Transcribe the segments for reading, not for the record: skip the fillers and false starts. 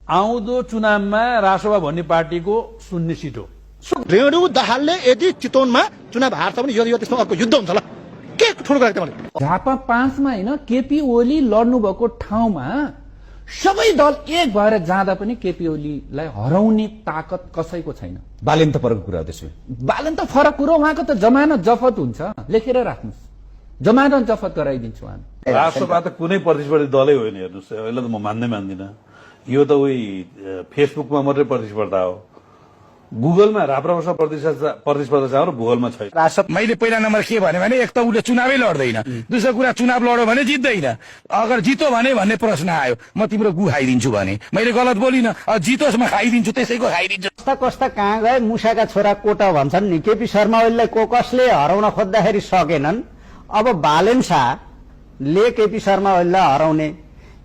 आउँदो चुनावमा रासोपा भन्ने पार्टीको 0 सिट हो। रेणु दाहालले यदि चितवनमा चुनाव हार्छ भने यो त्यसमा अर्को युद्ध हुन्छ ल। के ठुलो गरेको मैले झापा 5 मा हैन केपी ओली लड्नु भएको ठाउँमा सबै दल एक भएर जाँदा पनि केपी ओलीलाई हराउने ताकत कसैको छैन। बालेन त फरक कुरा हो त्यसो। बालन त फरक कुरो, उहाँको त जमानत जफत हुन्छ, लेखेर राख्नुस्, जमानत जफत गराइदिन्छु उहाँ। रासोपा त कुनै प्रतिस्पर्धी दलै होइन, हेर्नुहोस् अहिले त म मान्दिनँ। यो त उही फेसबुकमा मात्रै प्रतिस्पर्धा हो। गुगलमा राप्रपासँग प्रतिस्पर्धा छ र भूगोलमा छैन। मैले पहिला नम्बर के भने एक त उसले चुनावै लड्दैन, दोस्रो कुरा चुनाव लड्यो भने जित्दैन, अगर जितो भने भन्ने प्रश्न आयो म तिम्रो गु खाइदिन्छु भने मैले गलत बोलिनँ, जितोस् म खाइदिन्छु, त्यसैको खाइदिन्छु। कस्ता कस्ता कहाँ गए मुसाका छोरा कोटा भन्छन् नि। केपी शर्मा ओलीलाई कसले हराउन खोज्दाखेरि सकेनन्, अब बालेन शाहले केपी शर्मा ओलीलाई हराउने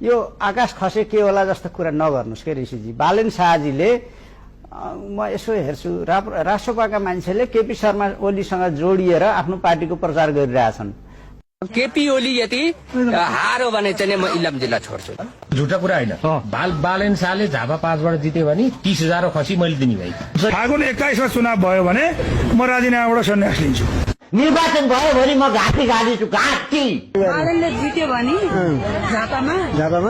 यो आकाश खसे के होला जस्तो कुरा नगर्नुहोस् के ऋषिजी। बालेन शाहजीले म यसो हेर्छु राष्ट्रपाका मान्छेले केपी शर्मा ओलीसँग जोडिएर आफ्नो पार्टीको प्रचार गरिरहेछन्। केपी ओली यदि हारो भने चाहिँ म इलाम जिल्ला छोड्छु। झुटा कुरा होइन। बालेन शाहले झापा 5 बाट जित्यो भने 30,000 खसी मैले दिने भाइ। फागुन 21 मा चुनाव भयो भने म राजीनामाबाट सन्यास लिन्छु। निर्वाचन भयो भने म घाँटी गाडिन्छु, घाँटी। बालेनले जित्यो भने झापामा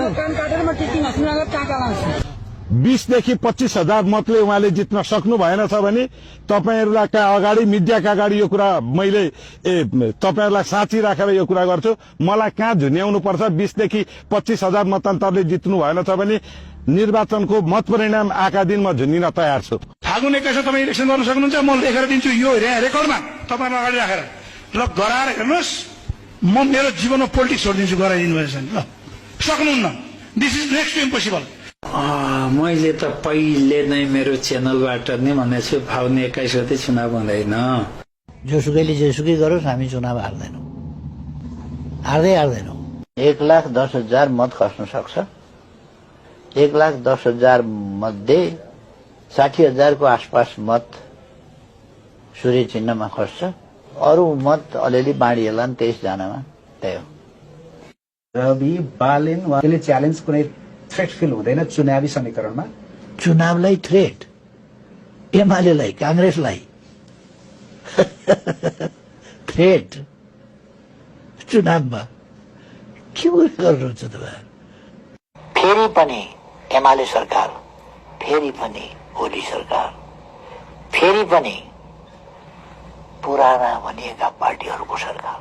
काम काटेर म टिकिन सुनागर टाका लान्छु। 20 देखि 25,000 मतले उहाँले जित्न सक्नु भएन छ भने तपाईहरुलाई अगाडि मिडियाका अगाडि यो कुरा मैले तपाईहरुलाई साँची राखेर यो कुरा गर्छु। मलाई कहाँ झुन्याउनु पर्छ। 20 देखि 25,000 मतान्तरले जित्नु भएन छ भने निर्वाचनको मत परिणाम आएका दिन म झुन्निन तयार छु। फागुन 21 मा तपाई इलेक्सन गर्न सक्नुहुन्छ, म लेखेर दिन्छु यो रेकर्डमा तपाईहरु अगाडि राखेर। ल गराएर हेर्नुस्, म मेरो जीवनमा पोलिटिक्स छोडिदिन्छु गराइदिनु भएछ नि। ल सक्नुहुन्न, this is next to impossible. मैले त पहिले नै मेरो च्यानलबाट नै भनेको छु फागुन 21 गते चुनाव हुँदैन। जोसुकैले जेसुकै गरोस् हामी चुनाव हार्दैनौँ, हार्दैनौँ। 1,10,000 मत खस्न सक्छ। 1,10,000 मध्ये 60,000 को आसपास मत सूर्य चिन्हमा खस्छ, अरू मत अलिअलि बाँडिएला नि 23 जनामा। त्यही हो। रवि बालेन उहाँले च्यालेन्ज कुनै थ्रेट फिल हुँदैन चुनावी समीकरणमा। चुनावलाई थ्रेट, एमालेलाई कांग्रेसलाई थ्रेट चुनावमा के गर्नुहुन्छ तपाईँ? फेरि पनि एमाले सरकार, फेरि पनि ओली सरकार, फेरि पनि पुराना भनिएका पार्टीहरूको सरकार।